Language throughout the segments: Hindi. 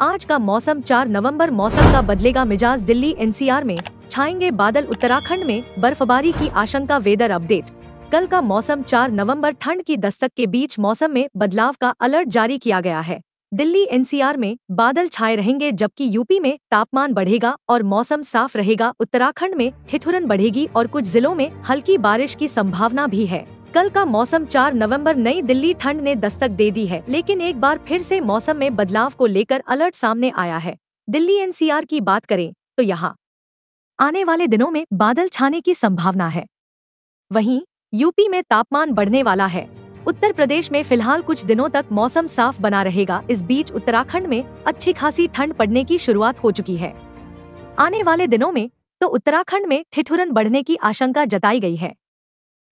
आज का मौसम 4 नवंबर। मौसम का बदलेगा मिजाज। दिल्ली एनसीआर में छाएंगे बादल। उत्तराखंड में बर्फबारी की आशंका। Weather update. कल का मौसम 4 नवंबर। ठंड की दस्तक के बीच मौसम में बदलाव का अलर्ट जारी किया गया है। दिल्ली एनसीआर में बादल छाए रहेंगे जबकि यूपी में तापमान बढ़ेगा और मौसम साफ रहेगा। उत्तराखंड में ठिठुरन बढ़ेगी और कुछ जिलों में हल्की बारिश की संभावना भी है। कल का मौसम 4 नवंबर। नई दिल्ली ठंड ने दस्तक दे दी है, लेकिन एक बार फिर से मौसम में बदलाव को लेकर अलर्ट सामने आया है। दिल्ली एनसीआर की बात करें तो यहाँ आने वाले दिनों में बादल छाने की संभावना है। वहीं यूपी में तापमान बढ़ने वाला है। उत्तर प्रदेश में फिलहाल कुछ दिनों तक मौसम साफ बना रहेगा। इस बीच उत्तराखंड में अच्छी खासी ठंड पड़ने की शुरुआत हो चुकी है। आने वाले दिनों में तो उत्तराखंड में ठिठुरन बढ़ने की आशंका जताई गई है।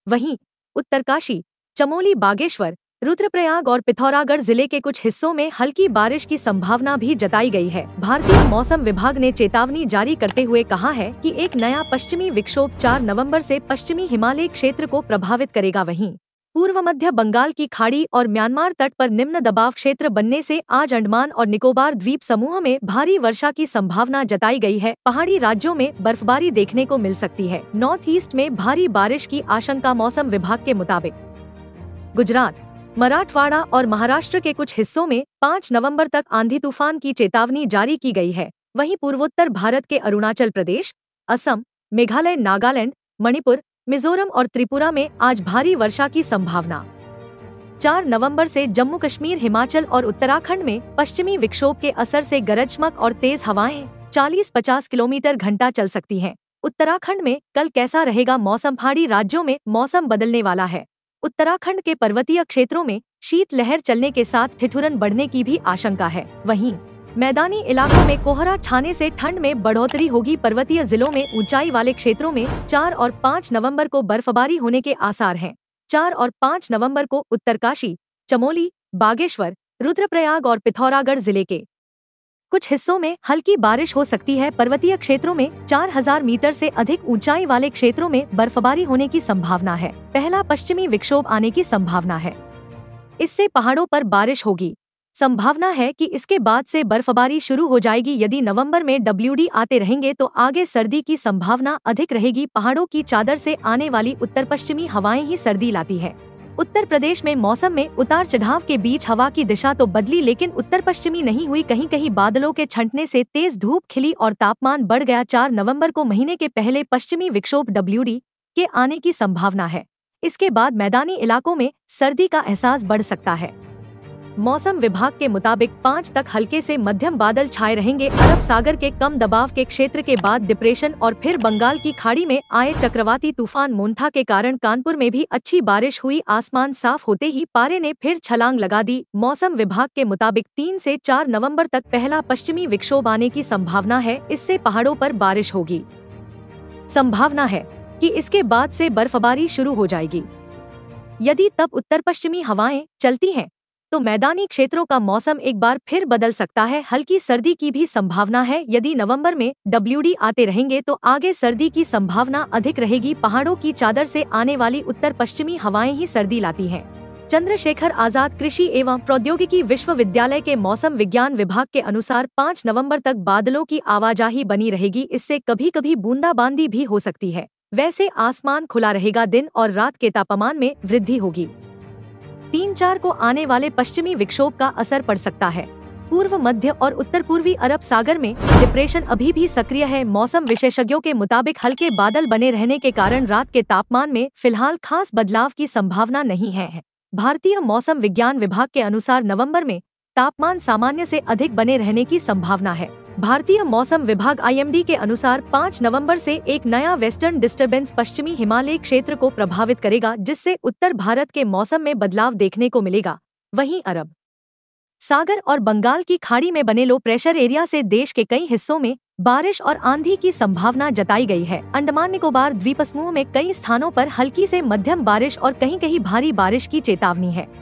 वहीं उत्तरकाशी, चमोली, बागेश्वर, रुद्रप्रयाग और पिथौरागढ़ जिले के कुछ हिस्सों में हल्की बारिश की संभावना भी जताई गई है। भारतीय मौसम विभाग ने चेतावनी जारी करते हुए कहा है कि एक नया पश्चिमी विक्षोभ 4 नवंबर से पश्चिमी हिमालय क्षेत्र को प्रभावित करेगा। वहीं पूर्व मध्य बंगाल की खाड़ी और म्यांमार तट पर निम्न दबाव क्षेत्र बनने से आज अंडमान और निकोबार द्वीप समूह में भारी वर्षा की संभावना जताई गई है। पहाड़ी राज्यों में बर्फबारी देखने को मिल सकती है। नॉर्थ ईस्ट में भारी बारिश की आशंका। मौसम विभाग के मुताबिक गुजरात, मराठवाड़ा और महाराष्ट्र के कुछ हिस्सों में 5 नवंबर तक आंधी तूफान की चेतावनी जारी की गई है। वहीं पूर्वोत्तर भारत के अरुणाचल प्रदेश, असम, मेघालय, नागालैंड, मणिपुर, मिजोरम और त्रिपुरा में आज भारी वर्षा की संभावना। 4 नवंबर से जम्मू कश्मीर, हिमाचल और उत्तराखंड में पश्चिमी विक्षोभ के असर से गरज चमक और तेज हवाएं 40-50 किलोमीटर घंटा चल सकती हैं। उत्तराखंड में कल कैसा रहेगा मौसम? पहाड़ी राज्यों में मौसम बदलने वाला है। उत्तराखंड के पर्वतीय क्षेत्रों में शीतलहर चलने के साथ ठिठुरन बढ़ने की भी आशंका है। वहीं मैदानी इलाकों में कोहरा छाने से ठंड में बढ़ोतरी होगी। पर्वतीय जिलों में ऊंचाई वाले क्षेत्रों में 4 और 5 नवंबर को बर्फबारी होने के आसार हैं। 4 और 5 नवंबर को उत्तरकाशी, चमोली, बागेश्वर, रुद्रप्रयाग और पिथौरागढ़ जिले के कुछ हिस्सों में हल्की बारिश हो सकती है। पर्वतीय क्षेत्रों में 4000 मीटर से अधिक ऊंचाई वाले क्षेत्रों में बर्फबारी होने की संभावना है। पहला पश्चिमी विक्षोभ आने की संभावना है। इससे पहाड़ों पर बारिश होगी। संभावना है कि इसके बाद से बर्फबारी शुरू हो जाएगी। यदि नवंबर में WD आते रहेंगे तो आगे सर्दी की संभावना अधिक रहेगी। पहाड़ों की चादर से आने वाली उत्तर पश्चिमी हवाएं ही सर्दी लाती है। उत्तर प्रदेश में मौसम में उतार चढ़ाव के बीच हवा की दिशा तो बदली, लेकिन उत्तर पश्चिमी नहीं हुई। कहीं कहीं बादलों के छंटने से तेज धूप खिली और तापमान बढ़ गया। 4 नवंबर को महीने के पहले पश्चिमी विक्षोभ WD के आने की संभावना है। इसके बाद मैदानी इलाकों में सर्दी का एहसास बढ़ सकता है। मौसम विभाग के मुताबिक 5 तक हल्के से मध्यम बादल छाए रहेंगे। अरब सागर के कम दबाव के क्षेत्र के बाद डिप्रेशन और फिर बंगाल की खाड़ी में आए चक्रवाती तूफान मोन्था के कारण कानपुर में भी अच्छी बारिश हुई। आसमान साफ होते ही पारे ने फिर छलांग लगा दी। मौसम विभाग के मुताबिक 3 से 4 नवंबर तक पहला पश्चिमी विक्षोभ आने की संभावना है। इससे पहाड़ों पर बारिश होगी। संभावना है कि इसके बाद से बर्फबारी शुरू हो जाएगी। यदि तब उत्तर पश्चिमी हवाएं चलती हैं तो मैदानी क्षेत्रों का मौसम एक बार फिर बदल सकता है। हल्की सर्दी की भी संभावना है। यदि नवंबर में WD आते रहेंगे तो आगे सर्दी की संभावना अधिक रहेगी। पहाड़ों की चादर से आने वाली उत्तर पश्चिमी हवाएं ही सर्दी लाती हैं। चंद्रशेखर आजाद कृषि एवं प्रौद्योगिकी विश्वविद्यालय के मौसम विज्ञान विभाग के अनुसार 5 नवंबर तक बादलों की आवाजाही बनी रहेगी। इससे कभी कभी बूंदाबांदी भी हो सकती है। वैसे आसमान खुला रहेगा। दिन और रात के तापमान में वृद्धि होगी। 3-4 को आने वाले पश्चिमी विक्षोभ का असर पड़ सकता है। पूर्व मध्य और उत्तर पूर्वी अरब सागर में डिप्रेशन अभी भी सक्रिय है। मौसम विशेषज्ञों के मुताबिक हल्के बादल बने रहने के कारण रात के तापमान में फिलहाल खास बदलाव की संभावना नहीं है। भारतीय मौसम विज्ञान विभाग के अनुसार नवंबर में तापमान सामान्य से अधिक बने रहने की संभावना है। भारतीय मौसम विभाग IMD के अनुसार 5 नवंबर से एक नया वेस्टर्न डिस्टर्बेंस पश्चिमी हिमालय क्षेत्र को प्रभावित करेगा, जिससे उत्तर भारत के मौसम में बदलाव देखने को मिलेगा। वहीं अरब सागर और बंगाल की खाड़ी में बने लो प्रेशर एरिया से देश के कई हिस्सों में बारिश और आंधी की संभावना जताई गई है। अंडमान निकोबार द्वीप समूह में कई स्थानों पर हल्की से मध्यम बारिश और कहीं कहीं भारी बारिश की चेतावनी है।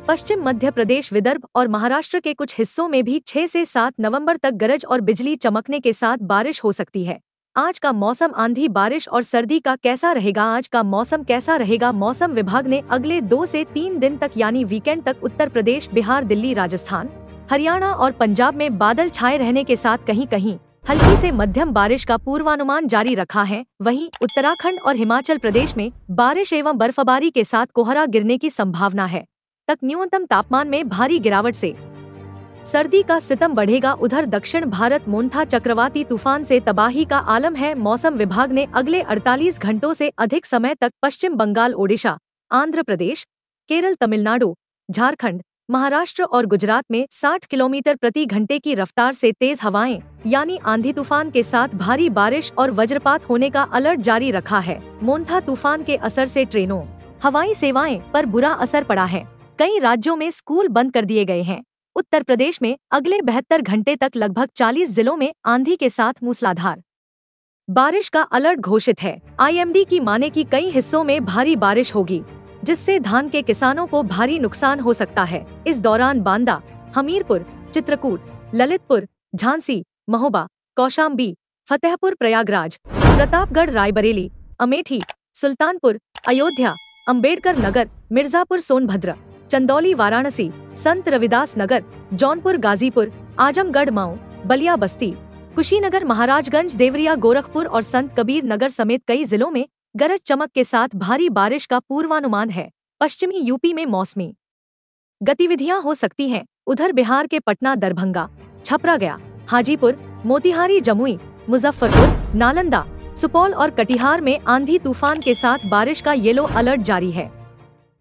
पश्चिम मध्य प्रदेश, विदर्भ और महाराष्ट्र के कुछ हिस्सों में भी 6 से 7 नवंबर तक गरज और बिजली चमकने के साथ बारिश हो सकती है। आज का मौसम आंधी, बारिश और सर्दी का कैसा रहेगा? आज का मौसम कैसा रहेगा? मौसम विभाग ने अगले 2 से 3 दिन तक यानी वीकेंड तक उत्तर प्रदेश, बिहार, दिल्ली, राजस्थान, हरियाणा और पंजाब में बादल छाए रहने के साथ कहीं कहीं हल्की से मध्यम बारिश का पूर्वानुमान जारी रखा है। वहीं उत्तराखंड और हिमाचल प्रदेश में बारिश एवं बर्फबारी के साथ कोहरा गिरने की संभावना है। तक न्यूनतम तापमान में भारी गिरावट से सर्दी का सितम बढ़ेगा। उधर दक्षिण भारत मोन्था चक्रवाती तूफान से तबाही का आलम है। मौसम विभाग ने अगले 48 घंटों से अधिक समय तक पश्चिम बंगाल, ओडिशा, आंध्र प्रदेश, केरल, तमिलनाडु, झारखंड, महाराष्ट्र और गुजरात में 60 किलोमीटर प्रति घंटे की रफ्तार से तेज हवाएं यानी आंधी तूफान के साथ भारी बारिश और वज्रपात होने का अलर्ट जारी रखा है। मोन्था तूफान के असर से ट्रेनों, हवाई सेवाएं पर बुरा असर पड़ा है। कई राज्यों में स्कूल बंद कर दिए गए हैं। उत्तर प्रदेश में अगले 72 घंटे तक लगभग 40 जिलों में आंधी के साथ मूसलाधार बारिश का अलर्ट घोषित है। आईएमडी की माने कि कई हिस्सों में भारी बारिश होगी, जिससे धान के किसानों को भारी नुकसान हो सकता है। इस दौरान बांदा, हमीरपुर, चित्रकूट, ललितपुर, झांसी, महोबा, कौशाम्बी, फतेहपुर, प्रयागराज, प्रतापगढ़, रायबरेली, अमेठी, सुल्तानपुर, अयोध्या, अंबेडकर नगर, मिर्जापुर, सोनभद्र, चंदौली, वाराणसी, संत रविदास नगर, जौनपुर, गाजीपुर, आजमगढ़, मऊ, बलिया, बस्ती, कुशीनगर, महाराजगंज, देवरिया, गोरखपुर और संत कबीर नगर समेत कई जिलों में गरज चमक के साथ भारी बारिश का पूर्वानुमान है। पश्चिमी यूपी में मौसमी गतिविधियां हो सकती हैं। उधर बिहार के पटना, दरभंगा, छपरा, गया, हाजीपुर, मोतिहारी, जमुई, मुजफ्फरपुर, नालंदा, सुपौल और कटिहार में आंधी तूफान के साथ बारिश का येलो अलर्ट जारी है।